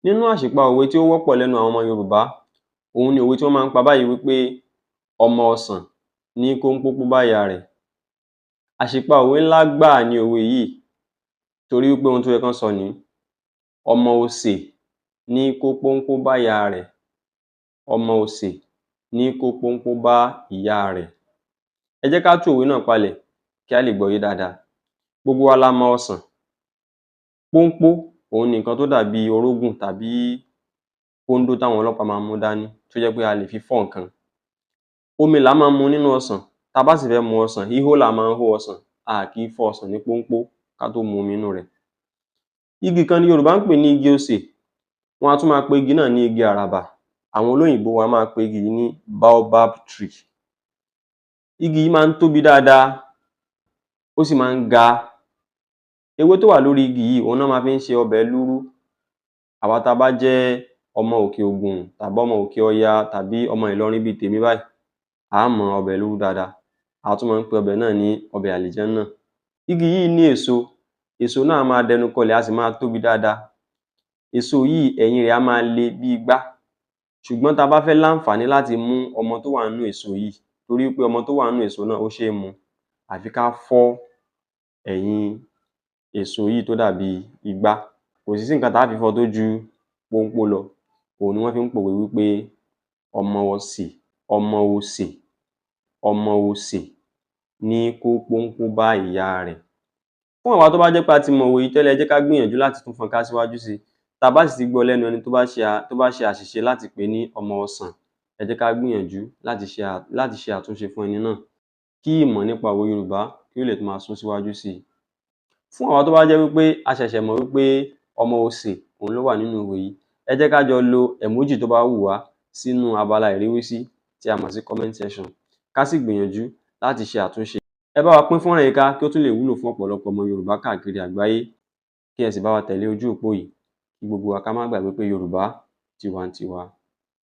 Nínú àṣìpa òwe tí ó wọ́pọ̀ lẹ́nu àwọn ọmọ Yorùbá, òun ni òwe tí wọ́n máa ń pa báyìí wípé ọmọ ọsàn ní kó ń pópó báyà rẹ̀. Àṣìpa òwe ńlá gbáà ni òwe yìí torí wípé ohun tó yẹ kán sọ nìí. Ọmọ osè ní kó póńpó báyà rẹ̀. Ọmọ osè ní kó póńpó bá ìyá rẹ̀. Ẹ jẹ́ ká tú òwe náà palẹ̀ kí á lè gbọ́yé dáadáa. Gbogbo wa la mọ ọsàn. Póńpó òun ni nǹkan tó dàbí orógùn tàbí kóńdó táwọn ọlọ́pàá máa ń mú dání tó jẹ́ pé a lè fi fọ́ nǹkan. Omi là á máa ń mu nínú ọsàn. Tá a bá sì fẹ́ mu ọsàn, híhó là á máa ń hó ọsàn. A kì í fọ́ ọsàn ní póńpó ká tó mu omi inú rẹ̀. Igi kan ni Yorùbá ń pè ní igi osè. Wọ́n á tún máa pe igi náà ní igi àràbà. Àwọn olóyìnbó wọn á máa pe igi yìí ní baobab tree. Igi yìí máa ń tóbi dáadáa, ó sì máa ń ga. Ewé tó wà lórí igi yìí òun ná máa fi ń ṣe ọbẹ̀ lúrú. Àwa tá a bá jẹ́ ọmọ òkè Ògùn tàbí ọmọ òkè Ọya tàbí ọmọ Ìlọrin bíi tèmi báyìí, à á mọ ọbẹ̀ lúrú dáadáa. A tún máa ń pe ọbẹ̀ náà ní ọbẹ̀ àlìjánà. Igi yìí ní èso. Èso náà á máa dẹnu kọlẹ̀, á sì máa tóbi dáadáa. Èso yìí ẹ̀yìn rẹ̀ á máa le bí igbá. Ṣùgbọ́n tá a bá fẹ́ láǹfààní láti mú ọmọ tó wà nínú èso yìí, torí pé ọmọ tó wà nínú èso náà ó ṣeé mu, àfi ká fọ́ ẹ̀yìn èso yìí tó dàbí igbá. Kò sì sí nǹkan tá á fi fọ́ tó ju póńpó lọ. Òun ni wọ́n fi ń pòwe wípé ọmọ osè ní kó póńpó bá ìyá rẹ̀. Fún àwa tó bá jẹ́ pé a ti mọ òwe yìí tẹ́lẹ̀, ẹ jẹ́ ká gbìyànjú láti tún fọ́n ká síwájú sí i. Tá a bá sì ti gbọ́ lẹ́nu ẹni tó bá ṣe àṣìṣe láti pè é ní ọmọ ọsàn, ẹ jẹ́ ká gbìyànjú láti ṣe àtúnṣe fún ẹni náà kí ìmọ̀ nípa òwe Yorùbá kí ó lè tún máa sún síwájú sí i. Fún àwa tó bá jẹ́ wípé a ṣẹ̀ṣẹ̀ mọ̀ wípé ọmọ osè òun ló wà nínú òwe yìí, ẹ jẹ́ ká jọ lo emoji tó bá wù wá sínú abala ìríwísí tí a mọ̀ sí comment section, ká sì gbìyànjú láti ṣe àtúnṣe. Ẹ bá wa pín fọ́nrán yìí ká kí ó tún lè wúlò fún ọ̀pọ̀lọpọ̀ ọmọ Yorùbá káàkiri àgbáyé. Kí ẹ sì bá wa tẹ̀lé ojú òpó yìí kí gbogbo wa ká má gbàgbé pé Yorùbá tiwantiwa.